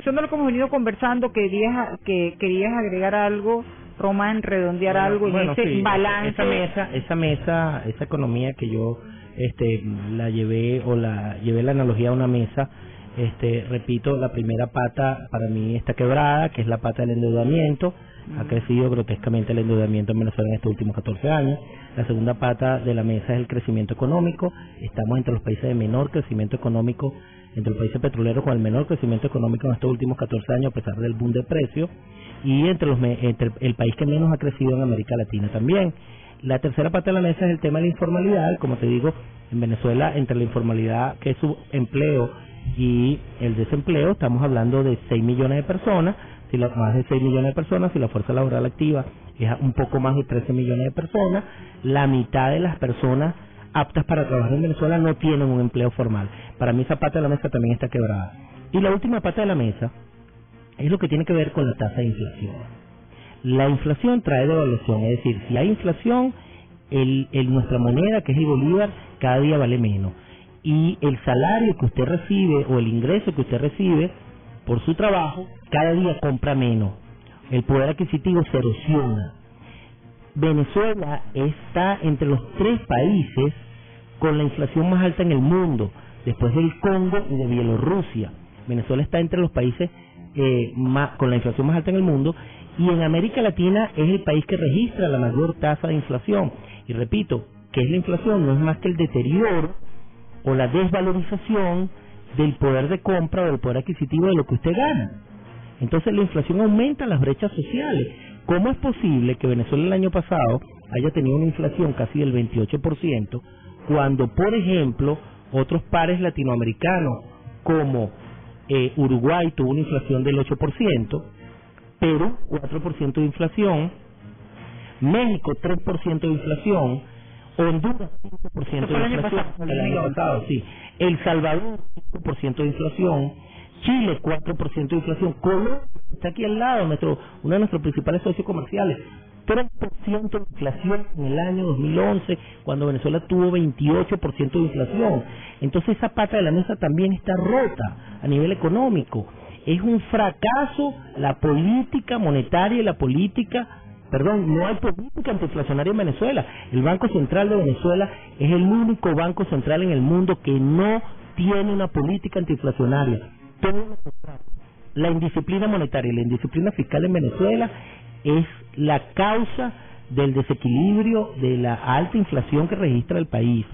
conclusión de lo que hemos venido conversando, querías agregar algo, Román, redondear algo en ese sí, balance. Esa economía que yo la llevé la analogía a una mesa. Repito, la primera pata para mí está quebrada, que es la pata del endeudamiento. Ha crecido grotescamente el endeudamiento en Venezuela en estos últimos 14 años. La segunda pata de la mesa es el crecimiento económico. Estamos entre los países de menor crecimiento económico, entre los países petroleros con el menor crecimiento económico en estos últimos 14 años, a pesar del boom de precios, y entre el país que menos ha crecido en América Latina también. La tercera pata de la mesa es el tema de la informalidad. Como te digo, en Venezuela, entre la informalidad, que es su empleo, y el desempleo, estamos hablando de 6 millones de personas, más de 6 millones de personas, si la fuerza laboral activa es un poco más de 13 millones de personas, la mitad de las personas aptas para trabajar en Venezuela no tienen un empleo formal. Para mí esa pata de la mesa también está quebrada. Y la última pata de la mesa es lo que tiene que ver con la tasa de inflación. La inflación trae devaluación, es decir, si hay inflación, nuestra moneda, que es el bolívar, cada día vale menos. Y el salario que usted recibe o el ingreso que usted recibe por su trabajo, cada día compra menos. El poder adquisitivo se erosiona. Venezuela está entre los 3 países con la inflación más alta en el mundo, después del Congo y de Bielorrusia. Venezuela está entre los países con la inflación más alta en el mundo, y en América Latina es el país que registra la mayor tasa de inflación. Y repito, ¿qué es la inflación? No es más que el deterioro o la desvalorización del poder de compra o del poder adquisitivo de lo que usted gana. Entonces la inflación aumenta las brechas sociales. ¿Cómo es posible que Venezuela el año pasado haya tenido una inflación casi del 28%, cuando, por ejemplo, otros pares latinoamericanos como Uruguay tuvo una inflación del 8%, Perú 4% de inflación, México 3% de inflación, Honduras 5% de inflación el año pasado, sí. El Salvador 5% de inflación, Chile 4% de inflación, Colombia está aquí al lado, uno de nuestros principales socios comerciales, 3% de inflación en el año 2011, cuando Venezuela tuvo 28% de inflación. Entonces esa pata de la mesa también está rota a nivel económico. Es un fracaso la política monetaria y la política. No hay política antiinflacionaria en Venezuela. El Banco Central de Venezuela es el único banco central en el mundo que no tiene una política antiinflacionaria. La indisciplina monetaria y la indisciplina fiscal en Venezuela es la causa del desequilibrio de la alta inflación que registra el país.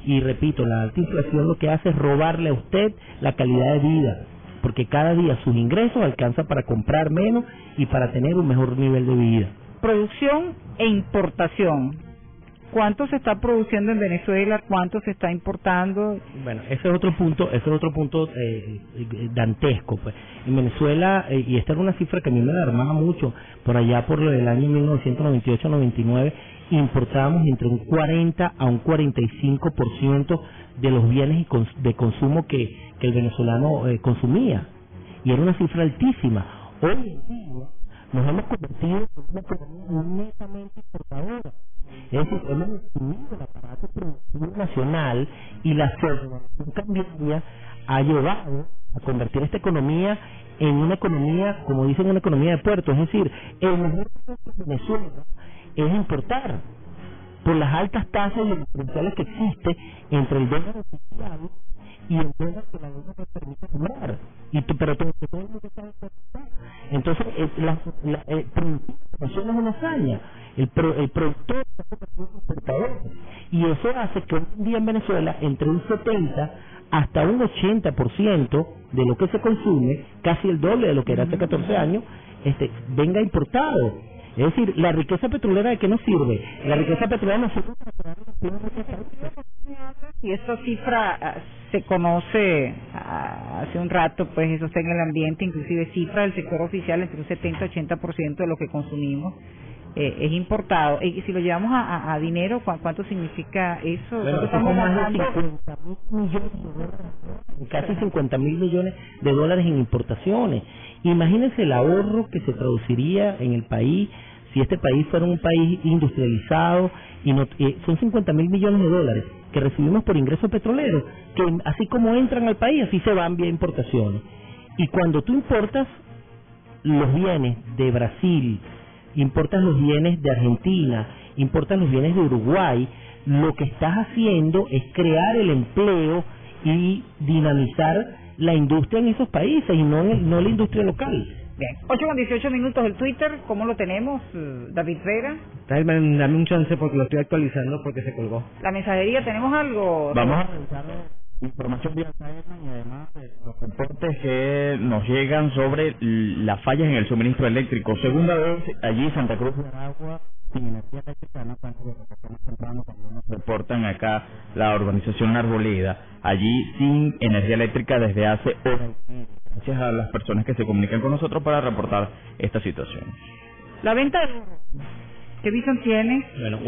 Y repito, la alta inflación lo que hace es robarle a usted la calidad de vida, porque cada día sus ingresos alcanzan para comprar menos y para tener un mejor nivel de vida. Producción e importación. ¿Cuánto se está produciendo en Venezuela? ¿Cuánto se está importando? Bueno, ese es otro punto dantesco, pues. En Venezuela, y esta era una cifra que a mí me alarmaba mucho, por allá por el año 1998-99, importábamos entre un 40 a un 45% de los bienes de consumo que el venezolano consumía, y era una cifra altísima. Hoy en día nos hemos convertido en una economía netamente exportadora. Es decir, hemos destruido el aparato productivo nacional, y la sobreproducción cambiaria ha llevado a convertir esta economía en una economía, como dicen, una economía de puerto. Es decir, el mejor de Venezuela es importar, por las altas tasas y los diferenciales que existe entre el dólar oficial y el dólar que la deuda te permite comprar. Pero todo el mundo sabe exportar. Entonces, producir es una hazaña. El productor es un exportador, y eso hace que hoy en día en Venezuela entre un 70 hasta un 80% de lo que se consume, casi el doble de lo que era hace 14 años, venga importado. Es decir, la riqueza petrolera, ¿de qué nos sirve? La riqueza petrolera nos sirve para crear y esta cifra se conoce hace un rato, pues eso está en el ambiente, inclusive cifra del sector oficial entre un 70 y 80% de lo que consumimos es importado. Y si lo llevamos a dinero, ¿cuánto significa eso? Bueno, estamos más de 50.000 millones de dólares, casi 50.000 millones de dólares en importaciones. Imagínense el ahorro que se produciría en el país si este país fuera un país industrializado, y no, son 50.000 millones de dólares que recibimos por ingresos petroleros, que así como entran al país, así se van vía importaciones. Y cuando tú importas los bienes de Brasil, importas los bienes de Argentina, importas los bienes de Uruguay, lo que estás haciendo es crear el empleo y dinamizar la industria en esos países y no la industria local. Bien, 8:18 el Twitter, ¿cómo lo tenemos, David Vera? Dame un chance porque lo estoy actualizando porque se colgó. La mensajería, ¿tenemos algo? Vamos a revisar información vía Telegram y además los reportes que nos llegan sobre las fallas en el suministro eléctrico. Segunda vez allí Santa Cruz de Aragua sin energía eléctrica, no tanto de más temprano también nos reportan acá la urbanización Arboleda, allí sin energía eléctrica desde hace horas. Gracias a las personas que se comunican con nosotros para reportar esta situación. La venta de... ¿Qué visión tiene? Bueno,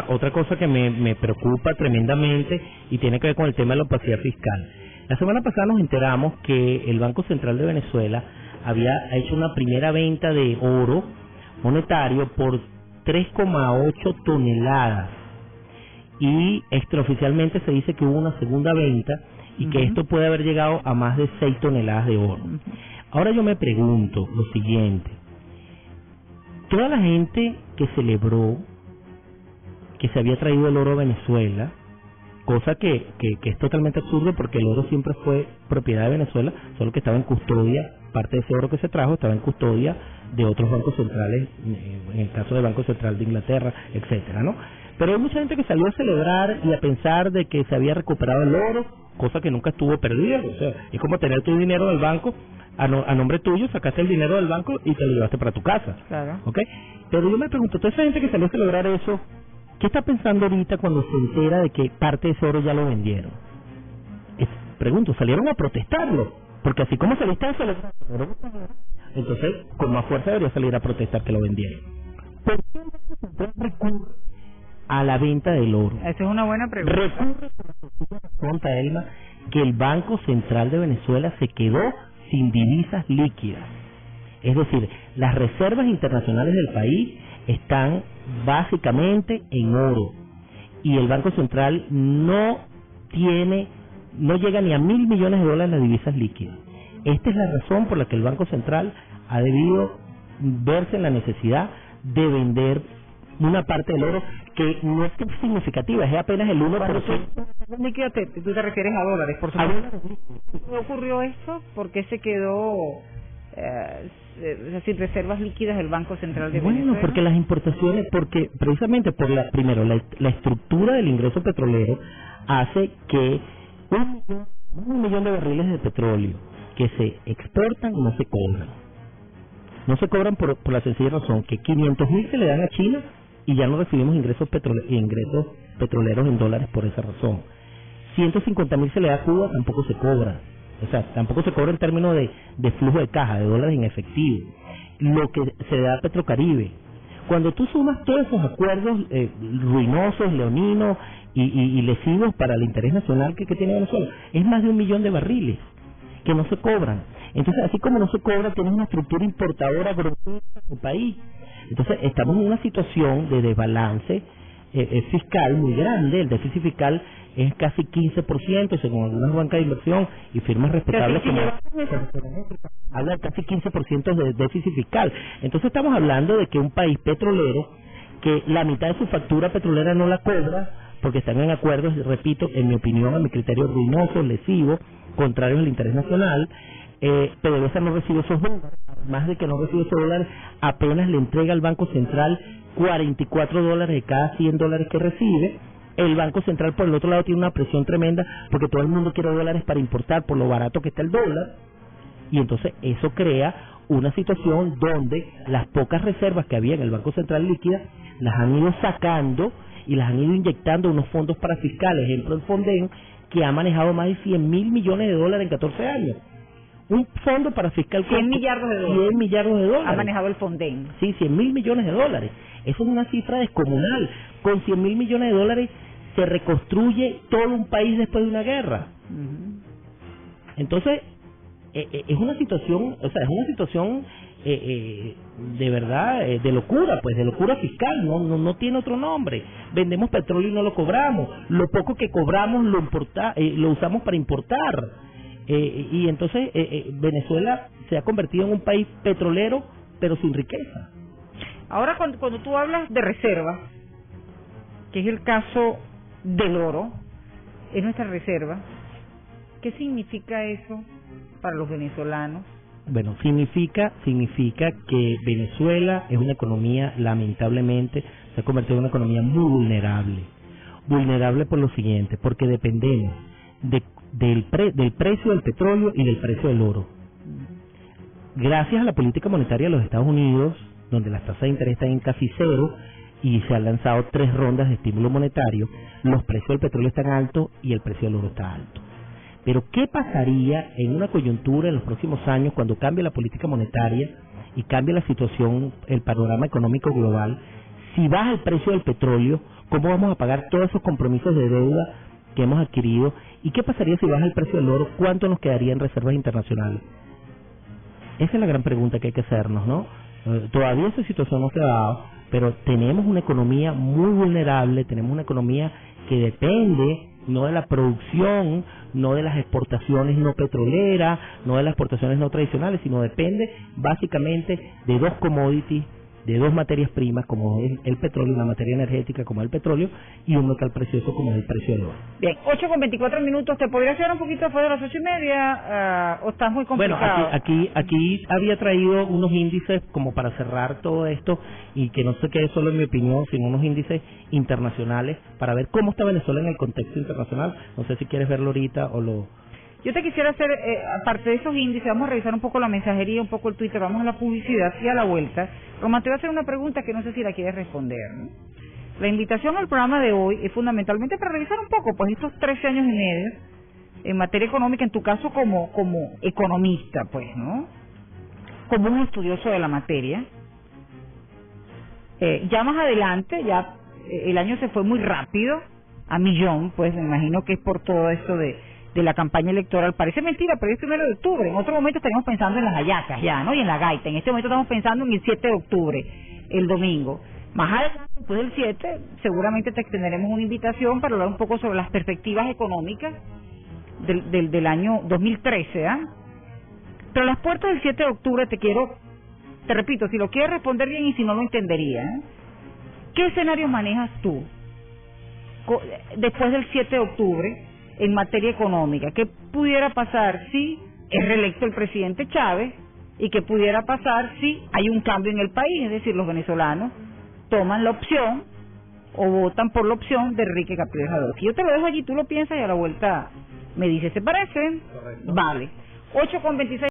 otra cosa que me preocupa tremendamente y tiene que ver con el tema de la opacidad fiscal. La semana pasada nos enteramos que el Banco Central de Venezuela había hecho una primera venta de oro monetario por 3,8 toneladas y extraoficialmente se dice que hubo una segunda venta y que esto puede haber llegado a más de 6 toneladas de oro. Ahora yo me pregunto lo siguiente: toda la gente que celebró que se había traído el oro a Venezuela, cosa que es totalmente absurdo porque el oro siempre fue propiedad de Venezuela, solo que estaba en custodia, parte de ese oro que se trajo estaba en custodia de otros bancos centrales, en el caso del Banco Central de Inglaterra, etcétera, ¿no? Pero hay mucha gente que salió a celebrar y a pensar de que se había recuperado el oro, cosa que nunca estuvo perdida. O sea, es como tener tu dinero del banco a nombre tuyo, sacaste el dinero del banco y te lo llevaste para tu casa. Claro. ¿Ok? Pero yo me pregunto, toda esa gente que salió a celebrar eso, ¿qué está pensando ahorita cuando se entera de que parte de ese oro ya lo vendieron? Pregunto, ¿salieron a protestarlo? Porque así como saliste a celebrar, entonces con más fuerza debería salir a protestar que lo vendieron. ¿Por qué el Banco Central recurre a la venta del oro? Esa es una buena pregunta. Recurre contra Elma que el Banco Central de Venezuela se quedó sin divisas líquidas. Es decir, las reservas internacionales del país están básicamente en oro y el Banco Central no llega ni a $1.000 millones en las divisas líquidas. Esta es la razón por la que el Banco Central ha debido verse en la necesidad de vender una parte del oro que no es significativa, es apenas el 1%. Líquida, tú te refieres a dólares, por supuesto. ¿Cómo ocurrió esto? ¿Por qué se quedó sin reservas líquidas del Banco Central de Venezuela? Bueno, porque las importaciones, porque precisamente por la estructura del ingreso petrolero hace que un millón de barriles de petróleo que se exportan no se cobran. No se cobran por la sencilla razón que 500.000 se le dan a China y ya no recibimos ingresos petroleros en dólares por esa razón. 150.000 se le da a Cuba, tampoco se cobra. O sea, tampoco se cobra en términos de flujo de caja, de dólares en efectivo. Lo que se le da a Petrocaribe. Cuando tú sumas todos esos acuerdos ruinosos, leoninos y lesivos para el interés nacional que tiene Venezuela, es más de 1 millón de barriles que no se cobran. Entonces, así como no se cobra, tienes una estructura importadora grotesca en el país. Entonces, estamos en una situación de desbalance fiscal muy grande. El déficit fiscal es casi 15%, según algunas bancas de inversión y firmas respetables como habla de casi 15% de déficit fiscal. Entonces, estamos hablando de que un país petrolero, que la mitad de su factura petrolera no la cobra, porque están en acuerdos, repito, en mi opinión, a mi criterio, ruinosos, lesivos, contrarios al interés nacional. PDVSA no recibe esos dólares, más de que no recibe esos dólares, apenas le entrega al Banco Central $44 de cada $100 que recibe. El Banco Central, por el otro lado, tiene una presión tremenda porque todo el mundo quiere dólares para importar por lo barato que está el dólar, y entonces eso crea una situación donde las pocas reservas que había en el Banco Central líquidas las han ido sacando y las han ido inyectando unos fondos parafiscales, ejemplo el Fonden, que ha manejado más de $100.000 millones en 14 años. Un fondo parafiscal con 100 millardos de dólares. 100 millardos de dólares. Ha manejado el Fonden. Sí, $100.000 millones. Eso es una cifra descomunal. Con $100.000 millones se reconstruye todo un país después de una guerra. Entonces, es una situación, de verdad, de locura, pues, de locura fiscal, no tiene otro nombre. Vendemos petróleo y no lo cobramos. Lo poco que cobramos lo usamos para importar. Y entonces Venezuela se ha convertido en un país petrolero, pero sin riqueza. Ahora, cuando tú hablas de reservas, que es el caso del oro, es nuestra reserva, ¿qué significa eso para los venezolanos? Bueno, significa que Venezuela es una economía, lamentablemente, se ha convertido en una economía muy vulnerable. Vulnerable por lo siguiente, porque dependemos del precio del petróleo y del precio del oro. Gracias a la política monetaria de los Estados Unidos, donde las tasas de interés están en casi cero y se han lanzado 3 rondas de estímulo monetario, los precios del petróleo están altos y el precio del oro está alto. Pero ¿qué pasaría en una coyuntura en los próximos años cuando cambie la política monetaria y cambie la situación, el panorama económico global? Si baja el precio del petróleo, ¿cómo vamos a pagar todos esos compromisos de deuda que hemos adquirido? ¿Y qué pasaría si baja el precio del oro? ¿Cuánto nos quedaría en reservas internacionales? Esa es la gran pregunta que hay que hacernos, ¿no? Todavía esa situación no se ha dado, pero tenemos una economía muy vulnerable, tenemos una economía que depende no de la producción, no de las exportaciones no petroleras, no de las exportaciones no tradicionales, sino depende básicamente de 2 commodities, de 2 materias primas, como es el petróleo, una materia energética como el petróleo, y un metal precioso como es el precio del oro. Bien, 8:24, ¿te podría hacer un poquito después de las 8:30 o estás muy complicado? Bueno, aquí había traído unos índices como para cerrar todo esto, y que no se quede solo en mi opinión, sino unos índices internacionales para ver cómo está Venezuela en el contexto internacional. No sé si quieres verlo ahorita o lo... Yo te quisiera hacer, aparte de esos índices, vamos a revisar un poco la mensajería, un poco el Twitter, vamos a la publicidad y a la vuelta. Román, te voy a hacer una pregunta que no sé si la quieres responder, ¿no? La invitación al programa de hoy es fundamentalmente para revisar un poco, pues, estos 13 años y medio en materia económica, en tu caso como economista, pues, ¿no? Como un estudioso de la materia. Ya más adelante, el año se fue muy rápido, a millón, pues, me imagino que es por todo esto de la campaña electoral. Parece mentira, pero es el 1 de octubre. En otro momento estaríamos pensando en las hallacas ya, ¿no? Y en la gaita. En este momento estamos pensando en el 7 de octubre, el domingo. Más adelante, después del 7, seguramente te extenderemos una invitación para hablar un poco sobre las perspectivas económicas del año 2013, ¿ah? Pero a las puertas del 7 de octubre te repito, si lo quieres responder bien y si no lo entendería, ¿eh? ¿Qué escenarios manejas tú después del 7 de octubre en materia económica? ¿Qué pudiera pasar si es reelecto el presidente Chávez? ¿Y qué pudiera pasar si hay un cambio en el país? Es decir, los venezolanos toman la opción o votan por la opción de Enrique Capriles Adolfo. Yo te lo dejo allí, tú lo piensas y a la vuelta me dices, ¿se parecen? Correcto. Vale. 8:26